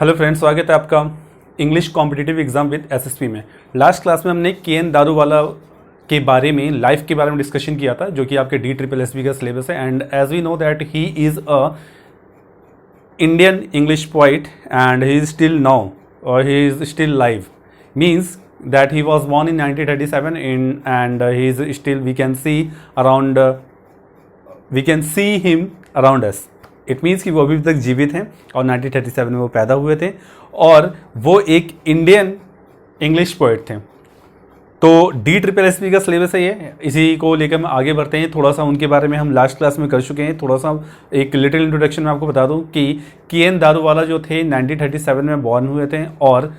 Hello friends, स्वागत है आपका English competitive exam with SSP में। लास्ट क्लास में हमने के.एन. दारूवाला के बारे में, लाइफ के बारे में डिस्कशन किया था, जो कि आपके DSSB का सिलेबस है। And as we know that he is a Indian English poet and he is still now or he is still live, means that he was born in 1937 and he is still we can see him around us. It means कि वो अभी तक जीवित हैं और 1937 में वो पैदा हुए थे और वो एक इंडियन इंग्लिश पोइट थे। तो DSSB का सिलेबस है ये, इसी को लेकर हम आगे बढ़ते हैं। थोड़ा सा उनके बारे में हम लास्ट क्लास में कर चुके हैं। थोड़ा सा एक लिटिल इंट्रोडक्शन में आपको बता दूं कि के.एन. दारूवाला जो थे 1937 में बॉर्न हुए थे और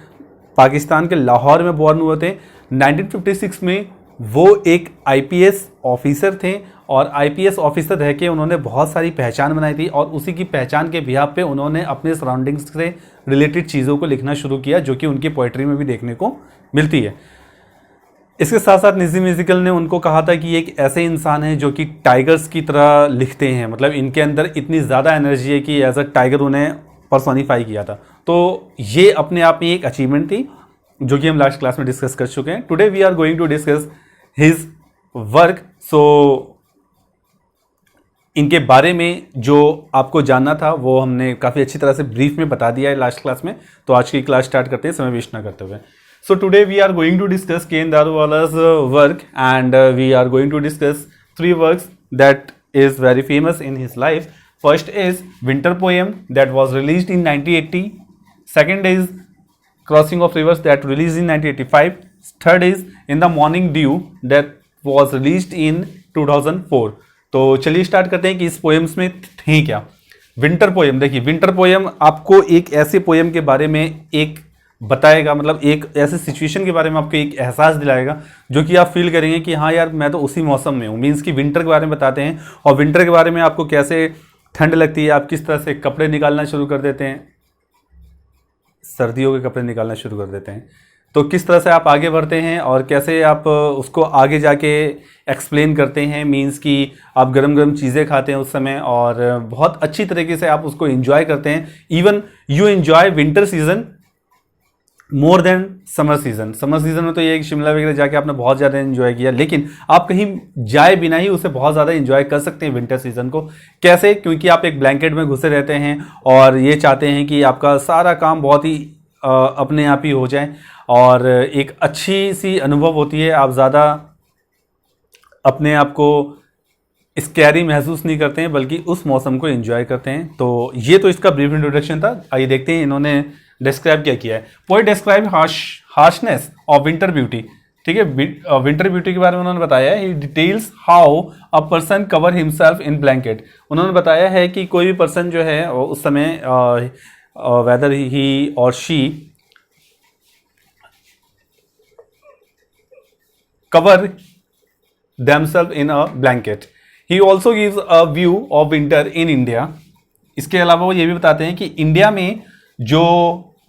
पाकिस्तान के लाहौर में बॉर्न हुए थे। 1956 में वो एक IPS ऑफिसर थे और IPS ऑफिसर रह के उन्होंने बहुत सारी पहचान बनाई थी और उसी की पहचान के बिहाफ पे उन्होंने अपने सराउंडिंग्स से रिलेटेड चीज़ों को लिखना शुरू किया, जो कि उनकी पोइट्री में भी देखने को मिलती है। इसके साथ साथ निज़ी म्यूजिकल ने उनको कहा था कि एक ऐसे इंसान है जो कि टाइगर्स की तरह लिखते हैं, मतलब इनके अंदर इतनी ज़्यादा एनर्जी है कि एज अ टाइगर उन्हें पर्सोनिफाई किया था। तो ये अपने आप में एक अचीवमेंट थी जो कि हम लास्ट क्लास में डिस्कस कर चुके हैं। Today we are going to discuss his work. So इनके बारे में जो आपको जानना था वो हमने काफ़ी अच्छी तरह से ब्रीफ में बता दिया है लास्ट क्लास में। तो आज की क्लास स्टार्ट करते हैं समय वेस्ट ना करते हुए। So today we are going to discuss K N. Daruwalla's work and we are going to discuss 3 works that is very famous in his life. First is Winter Poem that was released in 1980. Second is Crossing of Rivers that released in 1985. Third is In the Morning Dew that was released in 2004. तो चलिए start करते हैं कि इस poems में थे क्या। Winter poem, देखिए विंटर पोएम आपको एक ऐसे पोएम के बारे में एक बताएगा, मतलब एक ऐसे सिचुएशन के बारे में आपको एक एहसास दिलाएगा जो कि आप फील करेंगे कि हाँ यार मैं तो उसी मौसम में हूँ। मीन्स कि विंटर के बारे में बताते हैं और विंटर के बारे में आपको कैसे ठंड लगती है, आप किस तरह से कपड़े निकालना शुरू कर देते हैं, सर्दियों के कपड़े निकालना शुरू कर देते हैं, तो किस तरह से आप आगे बढ़ते हैं और कैसे आप उसको आगे जाके एक्सप्लेन करते हैं। मींस कि आप गरम गरम चीज़ें खाते हैं उस समय और बहुत अच्छी तरीके से आप उसको एंजॉय करते हैं। Even you enjoy winter season more than summer season. Summer season में तो ये शिमला वगैरह जाके आपने बहुत ज़्यादा एंजॉय किया, लेकिन आप कहीं जाए बिना ही उसे बहुत ज़्यादा एंजॉय कर सकते हैं विंटर सीजन को। कैसे? क्योंकि आप एक ब्लैंकेट में घुसे रहते हैं और ये चाहते हैं कि आपका सारा काम बहुत ही अपने आप ही हो जाए और एक अच्छी सी अनुभव होती है। आप ज़्यादा अपने आप को स्कैरी महसूस नहीं करते हैं बल्कि उस मौसम को एंजॉय करते हैं। तो ये तो इसका ब्रीफ इंट्रोडक्शन था। आइए देखते हैं इन्होंने डिस्क्राइब क्या किया है। Poet describe harshness of winter beauty. ठीक है, विंटर ब्यूटी के बारे में उन्होंने बताया है। He details how a person cover himself in blanket. उन्होंने बताया है कि कोई भी पर्सन जो है उस समय वेदर ही और she cover themselves in a blanket. He also gives a view of winter in India. इसके अलावा वो ये भी बताते हैं कि इंडिया में जो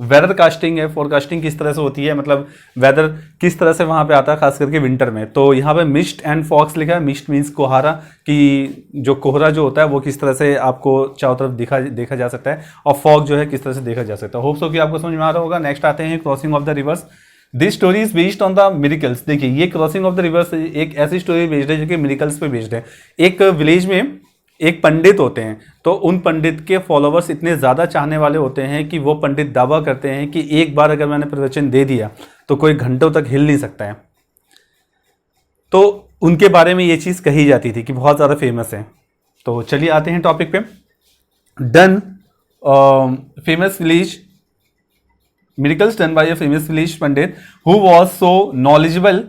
वेदर कास्टिंग है, फोरकास्टिंग किस तरह से होती है, मतलब वेदर किस तरह से वहाँ पे आता है, खास करके विंटर में। तो यहाँ पे मिस्ट एंड फॉग्स लिखा है। मिस्ट मीन्स कोहरा, कि जो कोहरा जो होता है वो किस तरह से आपको चारों तरफ देखा जा सकता है और फॉग जो है किस तरह से देखा जा सकता है। होप सो कि आपको समझ में आ रहा होगा। नेक्स्ट आते हैं crossing of the reverse. This story is based on the miracles. देखिए ये क्रॉसिंग ऑफ द रिवर्स एक ऐसी स्टोरी बेस्ड है जो कि मिरेकल्स पे बेस्ड है। एक विलेज में एक पंडित होते हैं, तो उन पंडित के फॉलोवर्स इतने ज़्यादा चाहने वाले होते हैं कि वो पंडित दावा करते हैं कि एक बार अगर मैंने प्रवचन दे दिया तो कोई घंटों तक हिल नहीं सकता है। तो उनके बारे में ये चीज़ कही जाती थी कि बहुत ज़्यादा फेमस है। तो चलिए आते हैं टॉपिक पे। Done famous village miracles done by a famous village pandit who was so knowledgeable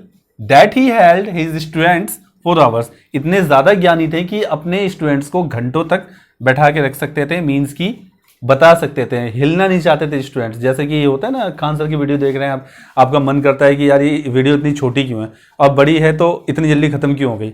that he held his students for hours. इतने ज़्यादा ज्ञानी थे कि अपने स्टूडेंट्स को घंटों तक बैठा के रख सकते थे। मीन्स की बता सकते थे, हिलना नहीं चाहते थे स्टूडेंट्स। जैसे कि ये होता है ना, खान सर की वीडियो देख रहे हैं आप, आपका मन करता है कि यार ये वीडियो इतनी छोटी क्यों है, अब बड़ी है तो इतनी जल्दी ख़त्म क्यों हो गई।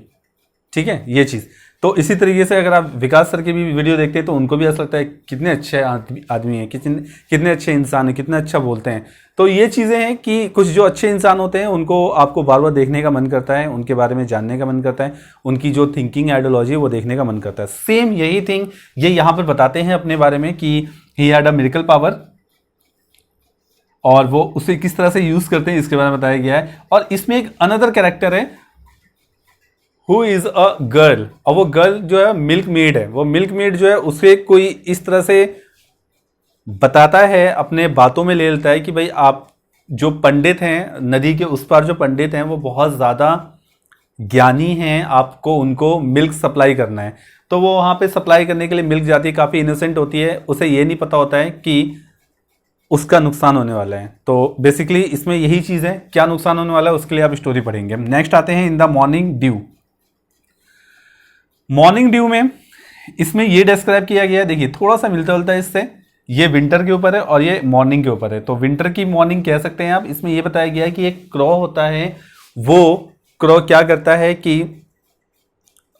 ठीक है, ये चीज़। तो इसी तरीके से अगर आप विकास सर की भी वीडियो देखते हैं तो उनको भी ऐसा लगता है कितने अच्छे आदमी हैं, कितने अच्छे इंसान हैं, कितना अच्छा बोलते हैं। तो ये चीज़ें हैं कि कुछ जो अच्छे इंसान होते हैं उनको आपको बार बार देखने का मन करता है, उनके बारे में जानने का मन करता है, उनकी जो थिंकिंग आइडियोलॉजी है वो देखने का मन करता है। सेम यही थिंग ये यहाँ पर बताते हैं अपने बारे में कि he had a miracle power और वो उसे किस तरह से यूज करते हैं इसके बारे में बताया गया है। और इसमें एक अनदर कैरेक्टर है हु इज अ गर्ल, और वो गर्ल जो है मिल्क मेड है। वो मिल्क मेड जो है उसे कोई इस तरह से बताता है, अपने बातों में ले लेता है कि भाई आप जो पंडित हैं, नदी के उस पार जो पंडित हैं वो बहुत ज़्यादा ज्ञानी हैं, आपको उनको मिल्क सप्लाई करना है। तो वो वहाँ पे सप्लाई करने के लिए मिल्क जाती है, काफ़ी इनोसेंट होती है, उसे ये नहीं पता होता है कि उसका नुकसान होने वाला है। तो बेसिकली इसमें यही चीज़ है, क्या नुकसान होने वाला है उसके लिए आप स्टोरी पढ़ेंगे। नेक्स्ट आते हैं in the morning due. Morning due में इसमें ये डिस्क्राइब किया गया है, देखिए थोड़ा सा मिलता जुलता है इससे, ये विंटर के ऊपर है और ये मॉर्निंग के ऊपर है। तो विंटर की मॉर्निंग कह सकते हैं आप। इसमें ये बताया गया है कि एक क्रो होता है, वो क्रो क्या करता है कि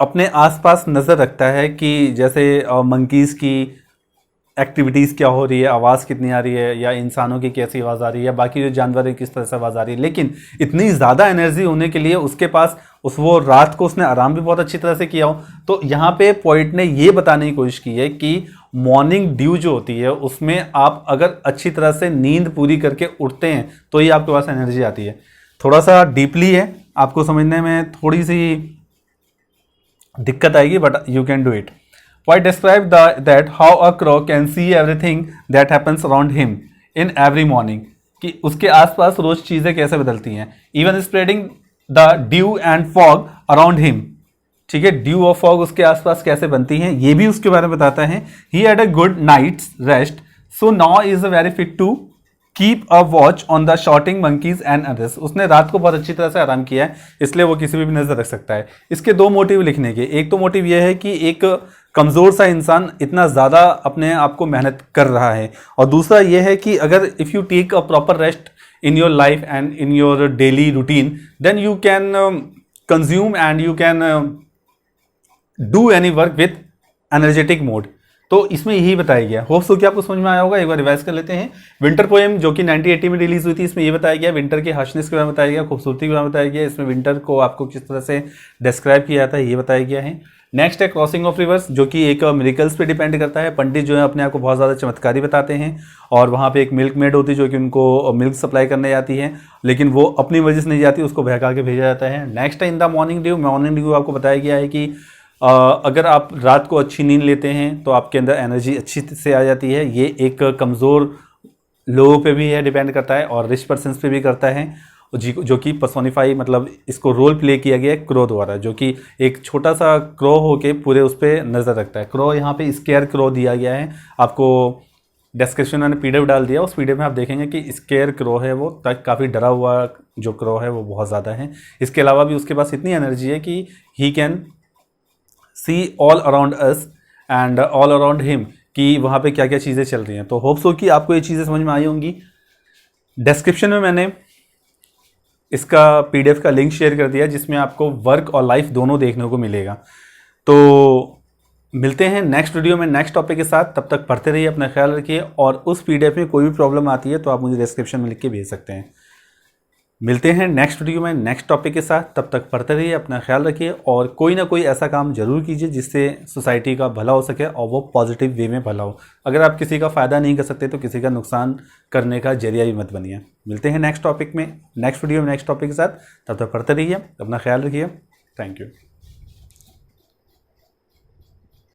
अपने आसपास नज़र रखता है कि जैसे मंकीज़ की एक्टिविटीज़ क्या हो रही है, आवाज़ कितनी आ रही है, या इंसानों की कैसी आवाज़ आ रही है, बाकी जो जानवर है किस तरह से आवाज़ आ रही है। लेकिन इतनी ज़्यादा एनर्जी होने के लिए उसके पास वो रात को उसने आराम भी बहुत अच्छी तरह से किया हो। तो यहाँ पे पोइट ने ये बताने की कोशिश की है कि मॉर्निंग ड्यू जो होती है उसमें आप अगर अच्छी तरह से नींद पूरी करके उठते हैं तो ही आपके पास एनर्जी आती है। थोड़ा सा डीपली है, आपको समझने में थोड़ी सी दिक्कत आएगी, but you can do it. Why describe that how a crow can see everything that happens around him in every morning, कि उसके आसपास रोज चीजें कैसे बदलती हैं। Even spreading the dew and fog around him, ठीक है, ड्यू और फॉग उसके आसपास कैसे बनती हैं ये भी उसके बारे में बताता है। He had a good night's rest, so now is very fit to keep a watch on the shouting monkeys and others. उसने रात को बहुत अच्छी तरह से आराम किया है, इसलिए वो किसी भी नजर रख सकता है। इसके दो मोटिव लिखने के, एक तो मोटिव यह है कि एक कमजोर सा इंसान इतना ज्यादा अपने आप को मेहनत कर रहा है, और दूसरा यह है कि अगर if you take a proper rest in your life and in your daily routine, then you can consume and you can do any work with energetic mode. तो इसमें यही बताया गया। होप सो कि आपको समझ में आया होगा। एक बार रिवाइज कर लेते हैं। विंटर पोएम जो कि 1980 में रिलीज हुई थी, इसमें ये बताया गया विंटर के हार्शनेस के बारे में बताया गया, खूबसूरती के बारे में बताया गया, इसमें विंटर को आपको किस तरह से डिस्क्राइब किया जाता है ये बताया गया है। नेक्स्ट है क्रॉसिंग ऑफ रिवर्स, जो कि एक मिरेकल्स पे डिपेंड करता है। पंडित जो है अपने आप को बहुत ज़्यादा चमत्कारी बताते हैं, और वहाँ पे एक मिल्क मेड होती है जो कि उनको मिल्क सप्लाई करने जाती है, लेकिन वो अपनी वजह से नहीं जाती, उसको बहका के भेजा जाता है। नेक्स्ट है in the morning due. Morning due आपको बताया गया है कि अगर आप रात को अच्छी नींद लेते हैं तो आपके अंदर एनर्जी अच्छी से आ जाती है। ये एक कमज़ोर लोगों पे भी है, डिपेंड करता है, और रिच पर्सन्स पे भी करता है, जो कि पर्सोनिफाई, मतलब इसको रोल प्ले किया गया है क्रो द्वारा, जो कि एक छोटा सा क्रो होके पूरे उस पर नज़र रखता है। क्रो यहाँ पे स्केयर क्रो दिया गया है, आपको डिस्क्रिप्शन मैंने पीडीएफ डाल दिया, उस पीडीएफ में आप देखेंगे कि स्केयर क्रो है वो, तक काफ़ी डरा हुआ जो क्रो है वो बहुत ज़्यादा है। इसके अलावा भी उसके पास इतनी एनर्जी है कि he can see all around us and all around him, कि वहाँ पे क्या क्या चीज़ें चल रही हैं। तो होप सो कि आपको ये चीज़ें समझ में आई होंगी। डिस्क्रिप्शन में मैंने इसका पीडीएफ का लिंक शेयर कर दिया, जिसमें आपको वर्क और लाइफ दोनों देखने को मिलेगा। तो मिलते हैं नेक्स्ट वीडियो में नेक्स्ट टॉपिक के साथ। तब तक पढ़ते रहिए, अपना ख्याल रखिए, और उस पीडीएफ में कोई भी प्रॉब्लम आती है तो आप मुझे डिस्क्रिप्शन में लिख के भेज सकते हैं। मिलते हैं नेक्स्ट वीडियो में नेक्स्ट टॉपिक के साथ। तब तक पढ़ते रहिए, अपना ख्याल रखिए, और कोई ना कोई ऐसा काम जरूर कीजिए जिससे सोसाइटी का भला हो सके और वो पॉजिटिव वे में भला हो। अगर आप किसी का फ़ायदा नहीं कर सकते तो किसी का नुकसान करने का जरिया भी मत बनिए। मिलते हैं नेक्स्ट टॉपिक में नेक्स्ट वीडियो में नेक्स्ट टॉपिक के साथ। तब तक पढ़ते रहिए, अपना ख्याल रखिए। Thank you.